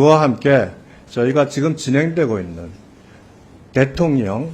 그와 함께 저희가 지금 진행되고 있는 대통령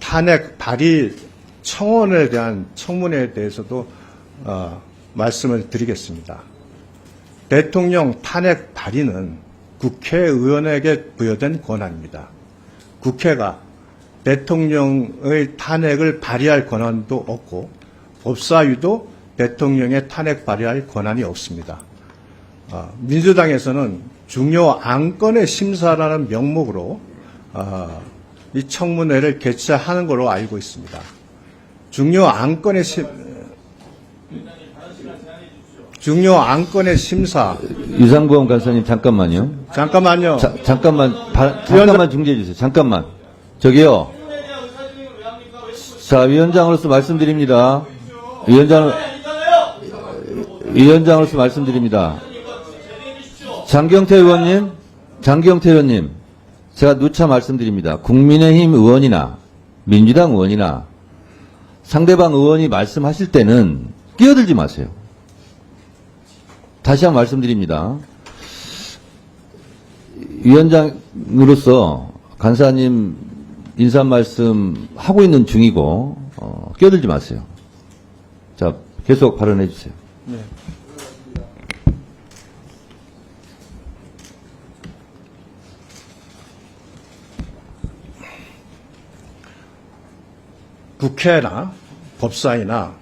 탄핵 발의 청원에 대한 청문회에 대해서도 말씀을 드리겠습니다. 대통령 탄핵 발의는 국회의원에게 부여된 권한입니다. 국회가 대통령의 탄핵을 발의할 권한도 없고 법사위도 대통령의 탄핵 발의할 권한이 없습니다. 민주당에서는 중요 안건의 심사라는 명목으로 이 청문회를 개최하는 걸로 알고 있습니다. 중요 안건의 심사. 유상범 간사님 잠깐만요. 잠깐만요. 잠깐만 중지해 주세요. 잠깐만. 저기요. 자, 위원장으로서 말씀드립니다. 위원장으로서 말씀드립니다. 장경태 의원님, 제가 누차 말씀드립니다. 국민의힘 의원이나 민주당 의원이나 상대방 의원이 말씀하실 때는 끼어들지 마세요. 다시 한번 말씀드립니다. 위원장으로서 간사님 인사 말씀 하고 있는 중이고 끼어들지 마세요. 자, 계속 발언해 주세요. 네. 국회나 법사위나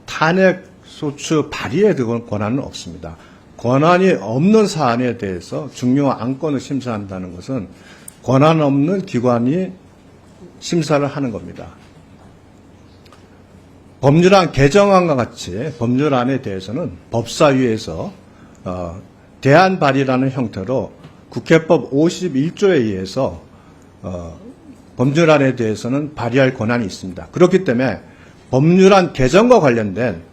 탄핵소추 발의에 대한 권한은 없습니다. 권한이 없는 사안에 대해서 중요 안건을 심사한다는 것은 권한 없는 기관이 심사를 하는 겁니다. 법률안 개정안과 같이 법률안에 대해서는 법사위에서 대안 발의라는 형태로 국회법 51조에 의해서 법률안에 대해서는 발의할 권한이 있습니다. 그렇기 때문에 법률안 개정과 관련된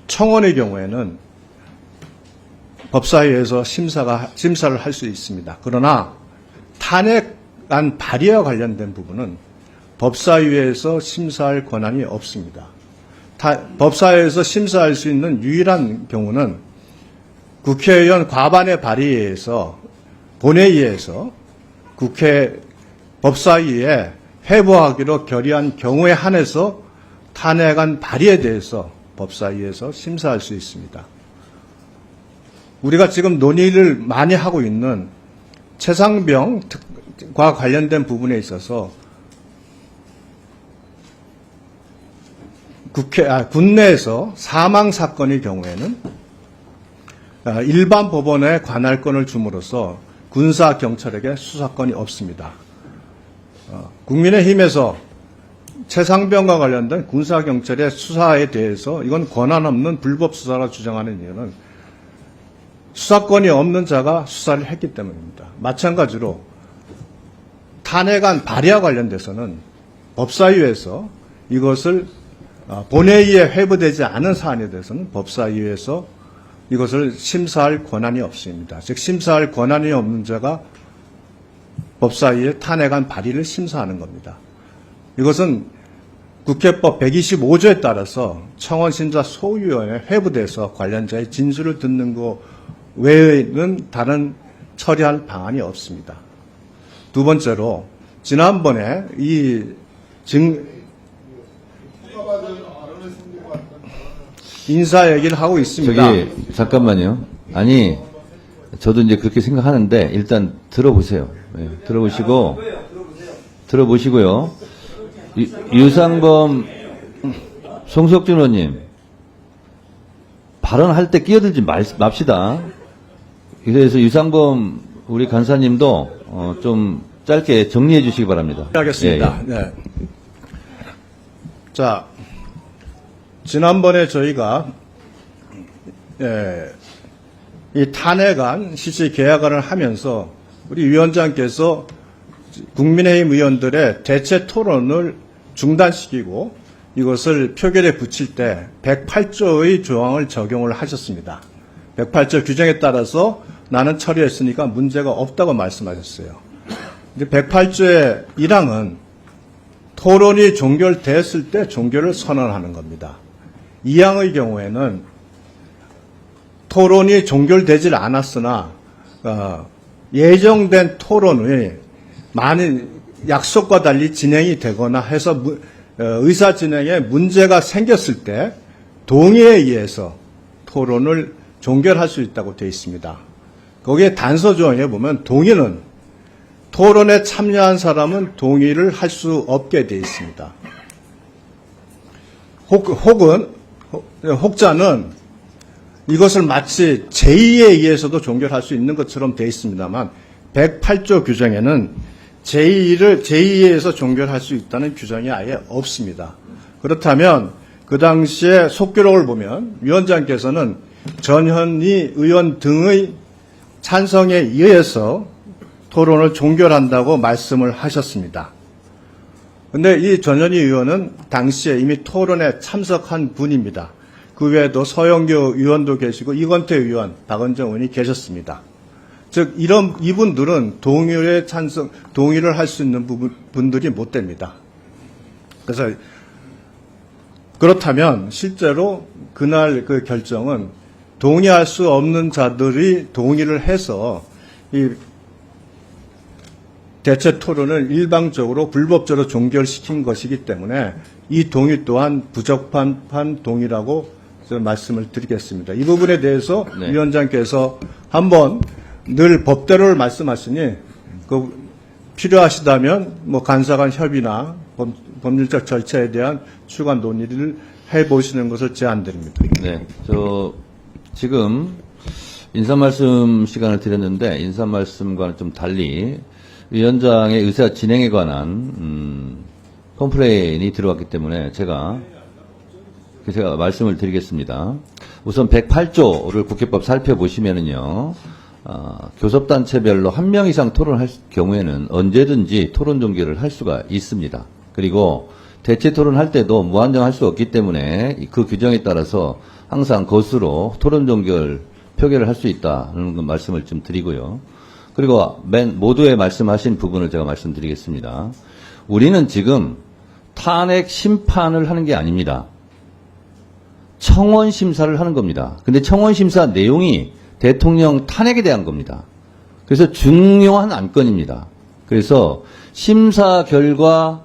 청원의 경우에는 법사위에서 심사를 할 수 있습니다. 그러나 탄핵안 발의와 관련된 부분은 법사위에서 심사할 권한이 없습니다. 법사위에서 심사할 수 있는 유일한 경우는 국회의원 과반의 발의에 의해서 본회의에서 국회 법사위에 회부하기로 결의한 경우에 한해서 탄핵안 발의에 대해서 법사위에서 심사할 수 있습니다. 우리가 지금 논의를 많이 하고 있는 최상병과 관련된 부분에 있어서 군내에서 사망 사건의 경우에는 일반 법원에 관할권을 줌으로써 군사 경찰에게 수사권이 없습니다. 국민의힘에서 최상병과 관련된 군사 경찰의 수사에 대해서 이건 권한 없는 불법 수사라 주장하는 이유는 수사권이 없는 자가 수사를 했기 때문입니다. 마찬가지로 탄핵안 발의와 관련돼서는 법사위에서 이것을 본회의에 회부되지 않은 사안에 대해서는 법사위에서 이것을 심사할 권한이 없습니다. 즉 심사할 권한이 없는 자가 법사위의 탄핵안 발의를 심사하는 겁니다. 이것은 국회법 125조에 따라서 청원심사 소위원회에 회부돼서 관련자의 진술을 듣는 것 외에는 다른 처리할 방안이 없습니다. 두 번째로 지난번에 인사 얘기를 하고 있습니다. 저기 잠깐만요. 아니 저도 이제 그렇게 생각하는데 일단 들어보세요. 네, 들어보시고요. 유상범 송석준 의원님 발언할 때 끼어들지 맙시다. 그래서 유상범 우리 간사님도 좀 짧게 정리해 주시기 바랍니다. 하겠습니다. 예, 예. 네. 자, 지난번에 저희가 이 탄핵안 실시 계약안을 하면서 우리 위원장께서 국민의힘 의원들의 대체 토론을 중단시키고 이것을 표결에 붙일 때 108조의 조항을 적용을 하셨습니다. 108조 규정에 따라서 나는 처리했으니까 문제가 없다고 말씀하셨어요. 108조의 1항은 토론이 종결됐을 때 종결을 선언하는 겁니다. 2항의 경우에는 토론이 종결되질 않았으나 예정된 토론이 많은 약속과 달리 진행이 되거나 해서 의사 진행에 문제가 생겼을 때 동의에 의해서 토론을 종결할 수 있다고 되어 있습니다. 거기에 단서 조항에 보면 동의는 토론에 참여한 사람은 동의를 할 수 없게 되어 있습니다. 혹자는 이것을 마치 제2에 의해서도 종결할 수 있는 것처럼 되어 있습니다만 108조 규정에는 제2에 의해서 종결할 수 있다는 규정이 아예 없습니다. 그렇다면 그 당시에 속기록을 보면 위원장께서는 전현희 의원 등의 찬성에 의해서 토론을 종결한다고 말씀을 하셨습니다. 그런데 이 전현희 의원은 당시에 이미 토론에 참석한 분입니다. 그 외에도 서영교 의원도 계시고 이건태 의원, 박은정 의원이 계셨습니다. 즉 이분들은 동의를 할 수 있는 분들이 못 됩니다. 그래서 그렇다면 실제로 그날 그 결정은 동의할 수 없는 자들이 동의를 해서 이 대체 토론을 일방적으로 불법적으로 종결시킨 것이기 때문에 이 동의 또한 부적합한 동의라고 말씀을 드리겠습니다. 이 부분에 대해서 네. 위원장께서 한번 늘 법대로를 말씀하시니 필요하시다면 간사간 협의나 법률적 절차에 대한 추가 논의를 해보시는 것을 제안드립니다. 네, 지금 인사말씀 시간을 드렸는데 인사말씀과는 좀 달리 위원장의 의사 진행에 관한 컴플레인이 들어왔기 때문에 제가 말씀을 드리겠습니다. 우선 108조를 국회법 살펴보시면은요, 교섭단체별로 한 명 이상 토론할 경우에는 언제든지 토론 종결을 할 수가 있습니다. 그리고 대체 토론할 때도 무한정할 수 없기 때문에 그 규정에 따라서 항상 것으로 토론 종결 표결을 할 수 있다는 말씀을 좀 드리고요. 그리고 모두의 말씀하신 부분을 제가 말씀드리겠습니다. 우리는 지금 탄핵 심판을 하는 게 아닙니다. 청원 심사를 하는 겁니다. 근데 청원 심사 내용이 대통령 탄핵에 대한 겁니다. 그래서 중요한 안건입니다. 그래서 심사 결과를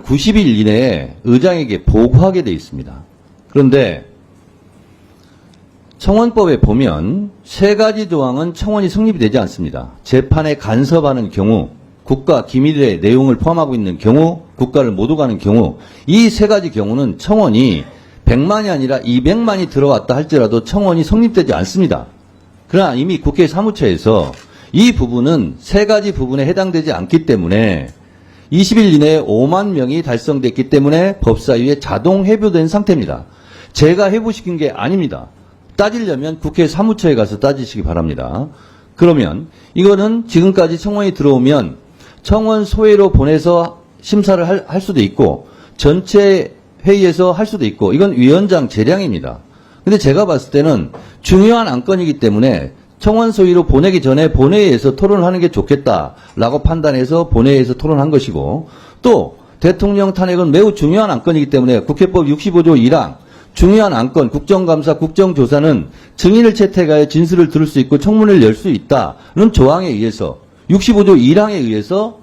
90일 이내에 의장에게 보고하게 돼 있습니다. 그런데 청원법에 보면 세 가지 조항은 청원이 성립이 되지 않습니다. 재판에 간섭하는 경우, 국가 기밀의 내용을 포함하고 있는 경우, 국가를 못 오가는 경우, 이 세 가지 경우는 청원이 100만이 아니라 200만이 들어왔다 할지라도 청원이 성립되지 않습니다. 그러나 이미 국회 사무처에서 이 부분은 세 가지 부분에 해당되지 않기 때문에 20일 이내에 5만 명이 달성됐기 때문에 법사위에 자동 회부된 상태입니다. 제가 회부시킨 게 아닙니다. 따지려면 국회 사무처에 가서 따지시기 바랍니다. 그러면 이거는 지금까지 청원이 들어오면 청원 소회로 보내서 심사를 할 수도 있고 전체 회의에서 할 수도 있고 이건 위원장 재량입니다. 근데 제가 봤을 때는 중요한 안건이기 때문에 청원 소위로 보내기 전에 본회의에서 토론을 하는 게 좋겠다라고 판단해서 본회의에서 토론한 것이고 또 대통령 탄핵은 매우 중요한 안건이기 때문에 국회법 65조 1항 중요한 안건, 국정감사, 국정조사는 증인을 채택하여 진술을 들을 수 있고 청문회를 열 수 있다는 조항에 의해서 65조 1항에 의해서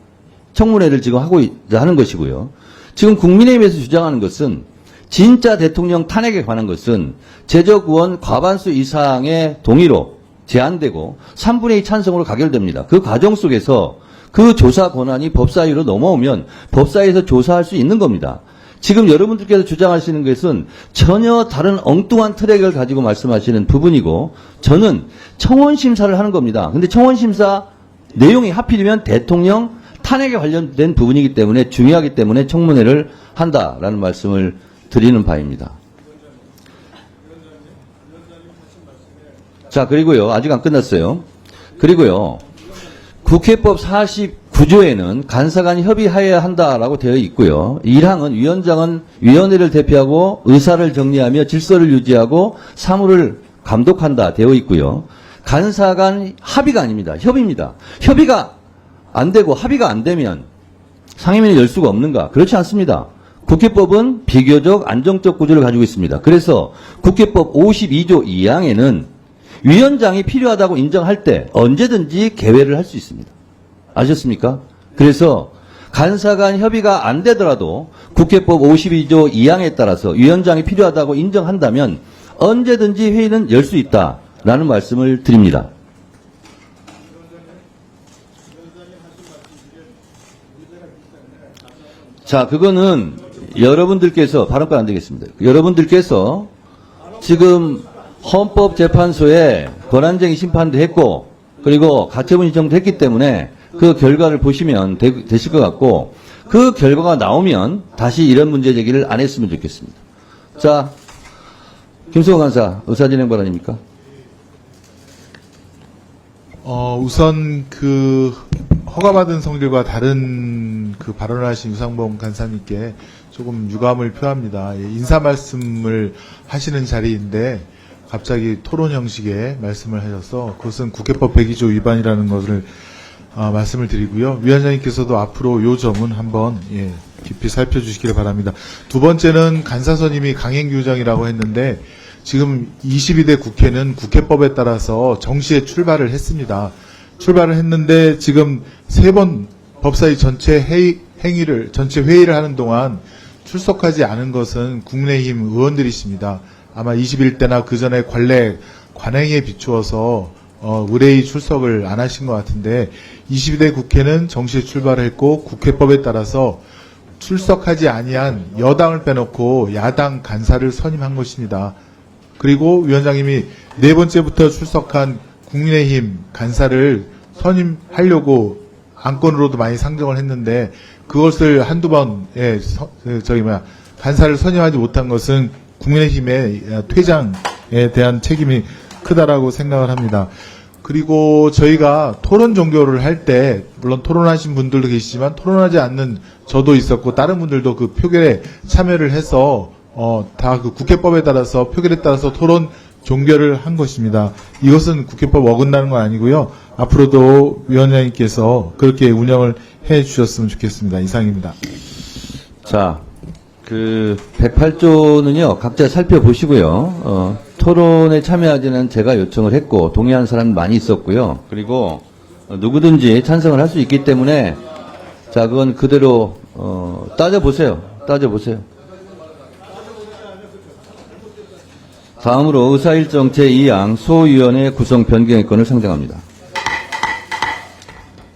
청문회를 지금 하는 것이고요. 지금 국민의힘에서 주장하는 것은 진짜 대통령 탄핵에 관한 것은 재적 의원 과반수 이상의 동의로 제한되고 3분의 2 찬성으로 가결됩니다. 그 과정 속에서 그 조사 권한이 법사위로 넘어오면 법사위에서 조사할 수 있는 겁니다. 지금 여러분들께서 주장하시는 것은 전혀 다른 엉뚱한 트랙을 가지고 말씀하시는 부분이고 저는 청원 심사를 하는 겁니다. 근데 청원 심사 내용이 하필이면 대통령 탄핵에 관련된 부분이기 때문에 중요하기 때문에 청문회를 한다라는 말씀을 드리는 바입니다. 자, 그리고요. 아직 안 끝났어요. 그리고요. 국회법 49조에는 간사간이 협의하여야 한다라고 되어 있고요. 1항은 위원장은 위원회를 대표하고 의사를 정리하며 질서를 유지하고 사무를 감독한다 되어 있고요. 간사간 합의가 아닙니다. 협의입니다. 협의가 안 되고 합의가 안 되면 상임위를 열 수가 없는가? 그렇지 않습니다. 국회법은 비교적 안정적 구조를 가지고 있습니다. 그래서 국회법 52조 2항에는 위원장이 필요하다고 인정할 때 언제든지 개회를 할 수 있습니다. 아셨습니까? 그래서 간사 간 협의가 안 되더라도 국회법 52조 2항에 따라서 위원장이 필요하다고 인정한다면 언제든지 회의는 열 수 있다라는 말씀을 드립니다. 자, 그거는 여러분들께서 발언권 안 되겠습니다. 여러분들께서 지금 헌법재판소에 권한쟁의 심판도 했고 그리고 가처분 신청도 했기 때문에 그 결과를 보시면 되실 것 같고 그 결과가 나오면 다시 이런 문제 제기를 안 했으면 좋겠습니다. 자, 김수호 간사 의사진행 발언입니까? 우선 그 허가받은 성질과 다른 그 발언을 하신 유상범 간사님께 조금 유감을 표합니다. 예, 인사 말씀을 하시는 자리인데 갑자기 토론 형식의 말씀을 하셔서 그것은 국회법 102조 위반이라는 것을 말씀을 드리고요. 위원장님께서도 앞으로 요 점은 한번 깊이 살펴주시기를 바랍니다. 두 번째는 간사선임이 강행규정이라고 했는데 지금 22대 국회는 국회법에 따라서 정시에 출발을 했습니다. 출발을 했는데 지금 3번 법사위 전체 회의를 하는 동안 출석하지 않은 것은 국민의힘 의원들이십니다. 아마 21대나 그 전에 관행에 비추어서 의뢰의 출석을 안 하신 것 같은데 22대 국회는 정시에 출발했고 국회법에 따라서 출석하지 아니한 여당을 빼놓고 야당 간사를 선임한 것입니다. 그리고 위원장님이 4번째부터 출석한 국민의힘 간사를 선임하려고 안건으로도 많이 상정을 했는데 그것을 한두 번에 간사를 선임하지 못한 것은 국민의힘의 퇴장에 대한 책임이 크다라고 생각을 합니다. 그리고 저희가 토론 종교를 할 때 물론 토론하신 분들도 계시지만 토론하지 않는 저도 있었고 다른 분들도 그 표결에 참여를 해서 다 그 국회법에 따라서 표결에 따라서 토론 종결을 한 것입니다. 이것은 국회법 어긋나는 건 아니고요. 앞으로도 위원장님께서 그렇게 운영을 해 주셨으면 좋겠습니다. 이상입니다. 자, 그 108조는요. 각자 살펴보시고요. 토론에 참여하지는 제가 요청을 했고 동의한 사람 많이 있었고요. 그리고 누구든지 찬성을 할 수 있기 때문에 자, 그건 그대로 따져보세요. 다음으로 의사일정 제2항 소위원회 구성 변경의 건을 상정합니다.